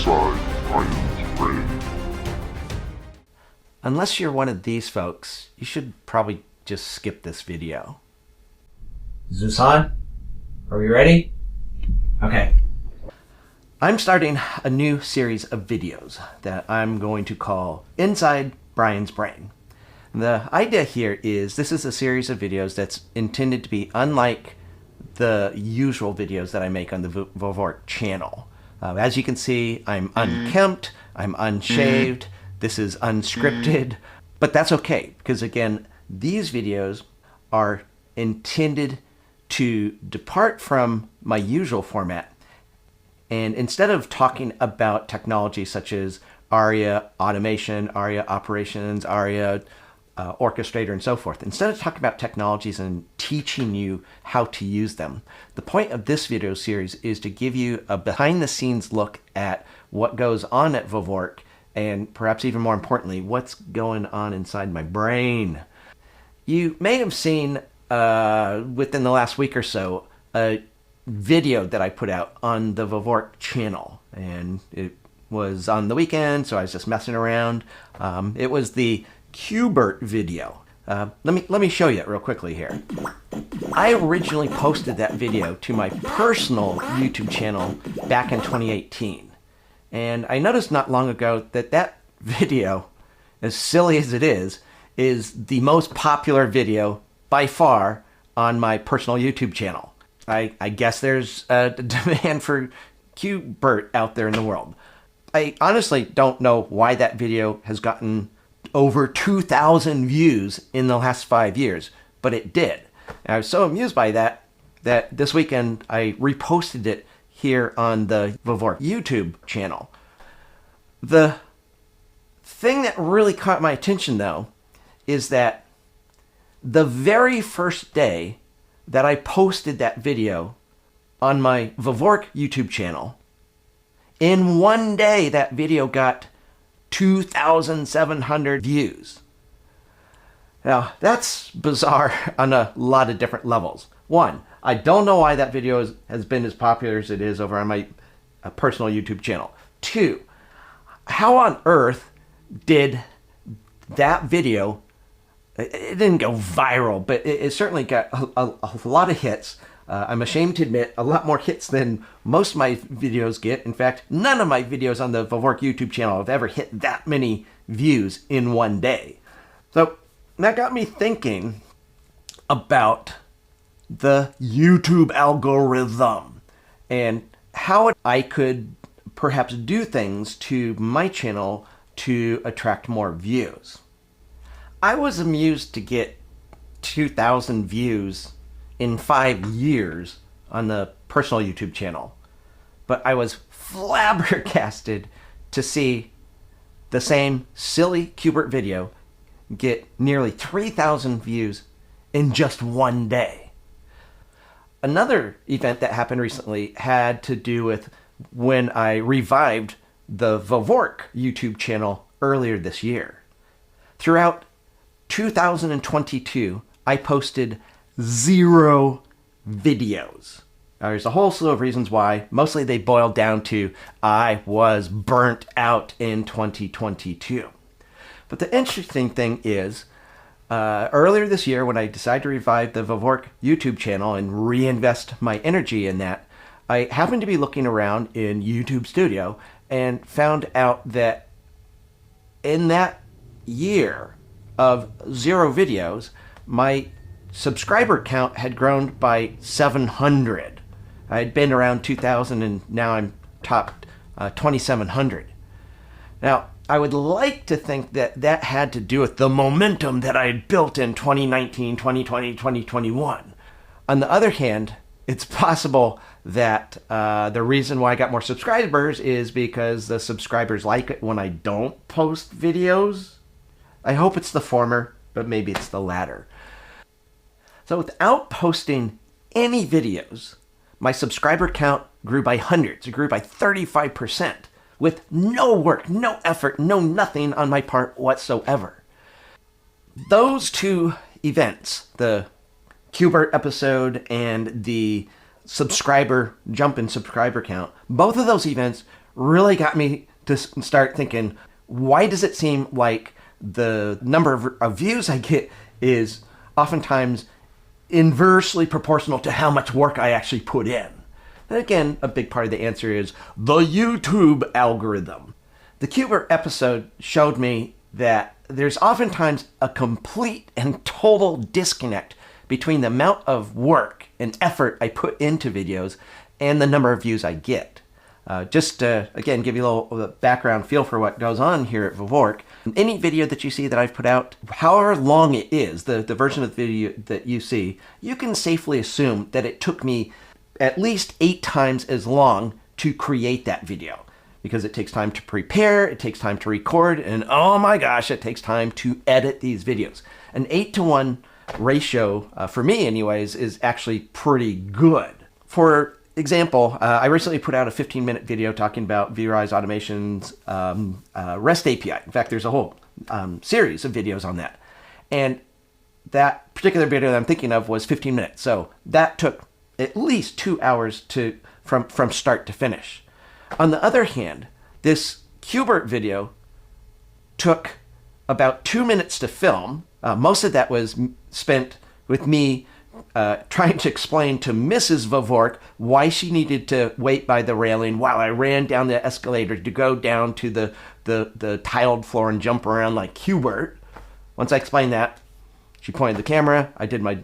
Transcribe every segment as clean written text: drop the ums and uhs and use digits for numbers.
inside Brian's brain. Unless you're one of these folks, you should probably just skip this video. Is this on? Are we ready? Okay. I'm starting a new series of videos that I'm going to call Inside Brian's Brain. The idea here is this is a series of videos that's intended to be unlike the usual videos that I make on the VVork channel. As you can see, I'm unkempt, I'm unshaved, this is unscripted, but that's okay because again, these videos are intended to depart from my usual format. And instead of talking about technology such as ARIA automation, ARIA operations, ARIA orchestrator, and so forth, instead of talking about technologies and teaching you how to use them, the point of this video series is to give you a behind-the-scenes look at what goes on at VVork, and perhaps even more importantly, what's going on inside my brain. You may have seen within the last week or so a video that I put out on the VVork channel, and it was on the weekend, so I was just messing around. It was the Qbert video. Let me show you it real quickly here. I originally posted that video to my personal YouTube channel back in 2018, and I noticed not long ago that that video, as silly as it is the most popular video by far on my personal YouTube channel. I guess there's a demand for Qbert out there in the world. I honestly don't know why that video has gotten over 2,000 views in the last 5 years, but it did. And I was so amused by that this weekend I reposted it here on the VVork YouTube channel. The thing that really caught my attention though is that the very first day that I posted that video on my VVork YouTube channel, in one day that video got 2,700 views. Now, that's bizarre on a lot of different levels. One, I don't know why that video has been as popular as it is over on my personal YouTube channel. Two, how on earth did that video, it didn't go viral, but it certainly got a lot of hits. I'm ashamed to admit, a lot more hits than most of my videos get. In fact, none of my videos on the VVork YouTube channel have ever hit that many views in one day. So that got me thinking about the YouTube algorithm and how I could perhaps do things to my channel to attract more views. I was amused to get 2,000 views in 5 years on the personal YouTube channel, but I was flabbergasted to see the same silly Qbert video get nearly 3,000 views in just one day. Another event that happened recently had to do with when I revived the VVork YouTube channel earlier this year. Throughout 2022, I posted 0 videos. Now, there's a whole slew of reasons why. Mostly they boil down to I was burnt out in 2022. But the interesting thing is, earlier this year when I decided to revive the VVork YouTube channel and reinvest my energy in that, I happened to be looking around in YouTube Studio and found out that in that year of 0 videos, my subscriber count had grown by 700. I had been around 2,000 and now I'm topped 2,700. Now, I would like to think that that had to do with the momentum that I had built in 2019, 2020, 2021. On the other hand, it's possible that the reason why I got more subscribers is because the subscribers like it when I don't post videos. I hope it's the former, but maybe it's the latter. So without posting any videos, my subscriber count grew by hundreds. It grew by 35% with no work, no effort, no nothing on my part whatsoever. Those two events, the Qbert episode and the jump in subscriber count, both of those events really got me to start thinking, why does it seem like the number of views I get is oftentimes inversely proportional to how much work I actually put in? And again, a big part of the answer is the YouTube algorithm. The Qbert episode showed me that there's oftentimes a complete and total disconnect between the amount of work and effort I put into videos and the number of views I get. Just to, again, give you a little background feel for what goes on here at VVork. Any video that you see that I've put out, however long it is, the version of the video that you see, you can safely assume that it took me at least 8 times as long to create that video. Because it takes time to prepare, it takes time to record, and oh my gosh, it takes time to edit these videos. An 8-to-1 ratio, for me anyways, is actually pretty good. For example, I recently put out a 15-minute video talking about VRise Automation's REST API. In fact, there's a whole series of videos on that. And that particular video that I'm thinking of was 15 minutes. So that took at least 2 hours from start to finish. On the other hand, this Qbert video took about 2 minutes to film. Most of that was spent with me trying to explain to Mrs. VVork why she needed to wait by the railing while I ran down the escalator to go down to the tiled floor and jump around like Qbert. Once I explained that, she pointed the camera, I did my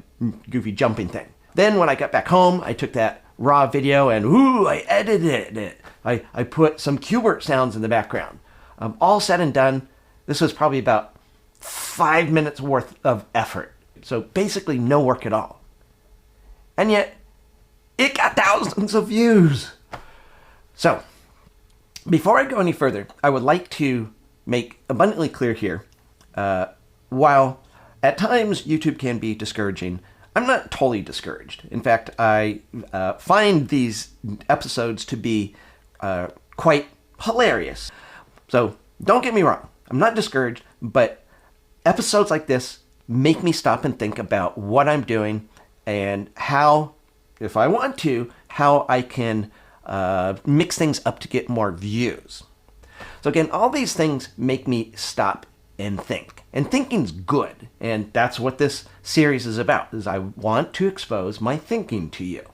goofy jumping thing. Then when I got back home, I took that raw video and I edited it. I put some Qbert sounds in the background. All said and done, this was probably about 5 minutes worth of effort. So basically no work at all. And yet, it got thousands of views. So, before I go any further, I would like to make abundantly clear here, while at times YouTube can be discouraging, I'm not totally discouraged. In fact, I find these episodes to be quite hilarious. So, don't get me wrong, I'm not discouraged, but episodes like this make me stop and think about what I'm doing and how, if I want to, how I can mix things up to get more views. So again, all these things make me stop and think. And thinking's good. And that's what this series is about, is I want to expose my thinking to you.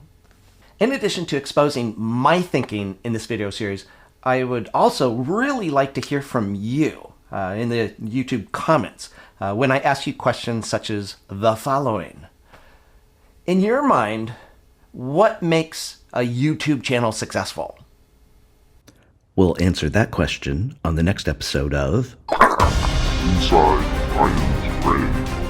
In addition to exposing my thinking in this video series, I would also really like to hear from you in the YouTube comments when I ask you questions such as the following. In your mind, what makes a YouTube channel successful? We'll answer that question on the next episode of Inside Brian's Brain.